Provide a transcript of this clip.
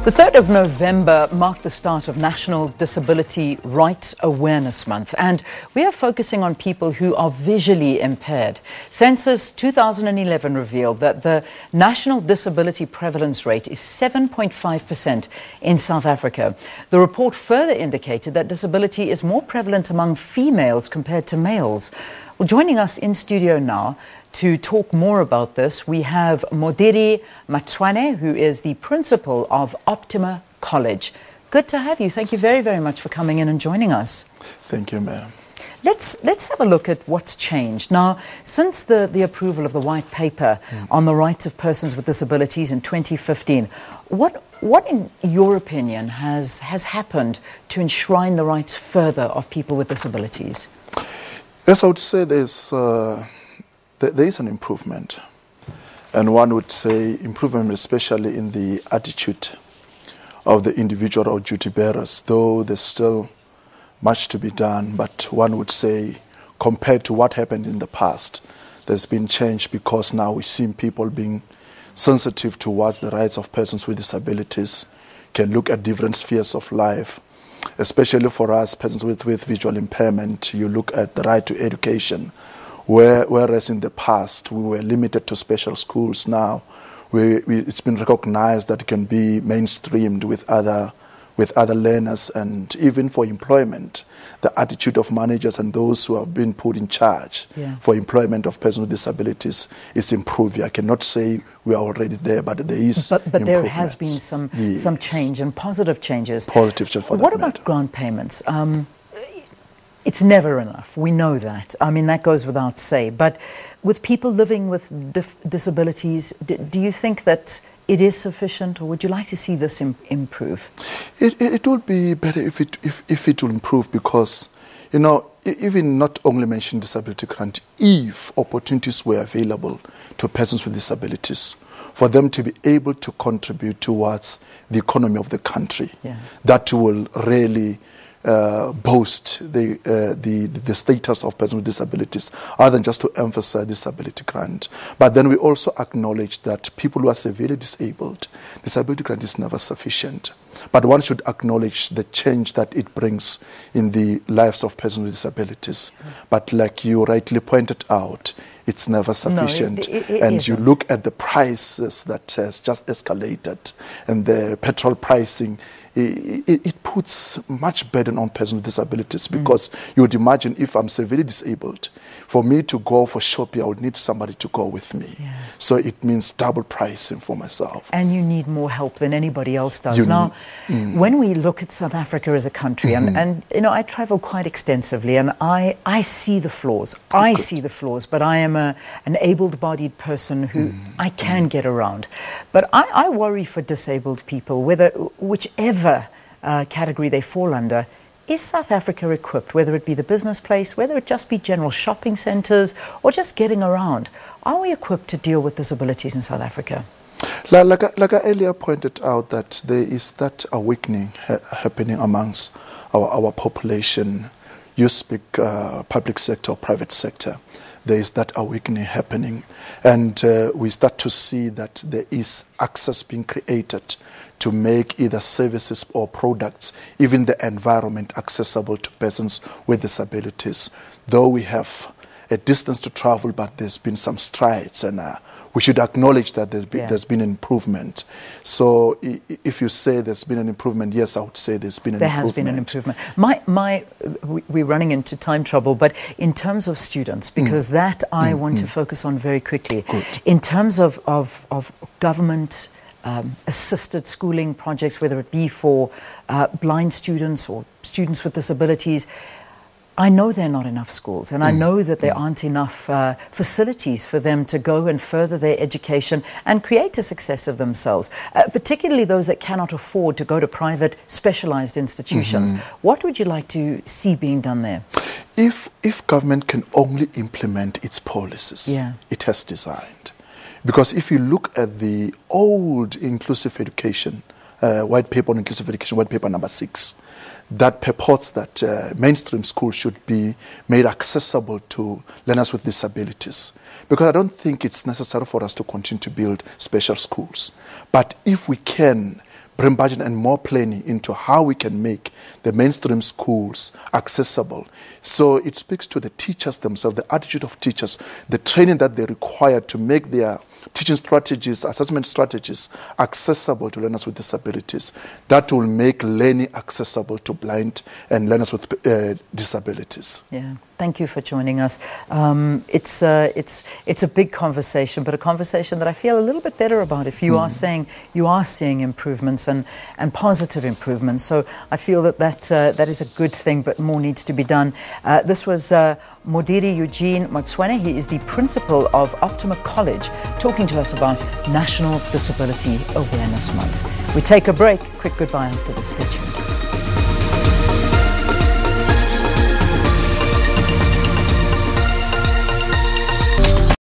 The 3rd of November marked the start of National Disability Rights Awareness Month, and we are focusing on people who are visually impaired. Census 2011 revealed that the national disability prevalence rate is 7.5% in South Africa. The report further indicated that disability is more prevalent among females compared to males. Well, joining us in studio now to talk more about this, we have Modiri Matshwane, who is the principal of Optima College. Good to have you. Thank you very, very much for coming in and joining us. Thank you, ma'am. Let's have a look at what's changed. Now, since the approval of the white paper on the rights of persons with disabilities in 2015, what in your opinion has happened to enshrine the rights further of people with disabilities? Yes, I would say there is an improvement, and one would say improvement especially in the attitude of the individual or duty bearers, though there's still much to be done. But one would say, compared to what happened in the past, there's been change, because now we're seeing people being sensitive towards the rights of persons with disabilities, can look at different spheres of life. Especially for us, persons with visual impairment, you look at the right to education, whereas in the past we were limited to special schools. Now it's been recognized that it can be mainstreamed with other learners, and even for employment, the attitude of managers and those who have been put in charge for employment of persons with disabilities is improving. I cannot say we are already there, but there is but there has been some change, and positive changes. Positive change for that What about matter. grant payments? It's never enough. We know that. I mean, that goes without say. But with people living with disabilities, do you think that it is sufficient, or would you like to see this improve? It would be better if it will improve, because, you know, even not only mention disability grant, if opportunities were available to persons with disabilities, for them to be able to contribute towards the economy of the country, that will really boast the status of persons with disabilities, other than just to emphasize disability grant. But then we also acknowledge that people who are severely disabled, disability grant is never sufficient. But one should acknowledge the change that it brings in the lives of persons with disabilities. But like you rightly pointed out, it's never sufficient. No, it and isn't. you look at the prices that has just escalated, and the petrol pricing, it puts much burden on persons with disabilities, because you would imagine, if I'm severely disabled, for me to go for shopping, I would need somebody to go with me. So it means double pricing for myself. And you need more help than anybody else does. Now, when we look at South Africa as a country, and you know, I travel quite extensively, and I see the flaws. I see the flaws, but I am an able-bodied person who I can get around. But I worry for disabled people, whichever category they fall under. Is South Africa equipped, whether it be the business place, whether it just be general shopping centres, or just getting around? Are we equipped to deal with disabilities in South Africa? Like I earlier pointed out, that there is that awakening happening amongst our population. You speak public sector or private sector. There is that awakening happening, and we start to see that there is access being created to make either services or products, even the environment, accessible to persons with disabilities. Though we have a distance to travel, but there's been some strides, and we should acknowledge that there's been an improvement. So if you say there's been an improvement, yes, I would say there's been an improvement. There has been an improvement. We're running into time trouble, but in terms of students, because that I want to focus on very quickly. Good. In terms of government assisted schooling projects, whether it be for blind students or students with disabilities, I know there are not enough schools, and I know that there aren't enough facilities for them to go and further their education and create a success of themselves, particularly those that cannot afford to go to private specialized institutions. What would you like to see being done there? If government can only implement its policies it has designed. Because if you look at the old inclusive education, white paper on inclusive education, white paper number 6, that purports that mainstream schools should be made accessible to learners with disabilities. Because I don't think it's necessary for us to continue to build special schools. But if we can bring budget and more planning into how we can make the mainstream schools accessible. So it speaks to the teachers themselves, the attitude of teachers, the training that they require to make their teaching strategies, assessment strategies accessible to learners with disabilities. That will make learning accessible to blind and learners with disabilities. Yeah. Thank you for joining us. It's a big conversation, but a conversation that I feel a little bit better about if you are saying you are seeing improvements and positive improvements. So I feel that is a good thing, but more needs to be done. This was Modiri Eugene Matshwane. He is the principal of Optima College, talking to us about National Disability Awareness Month. We take a break. Quick goodbye after this. Stay tuned.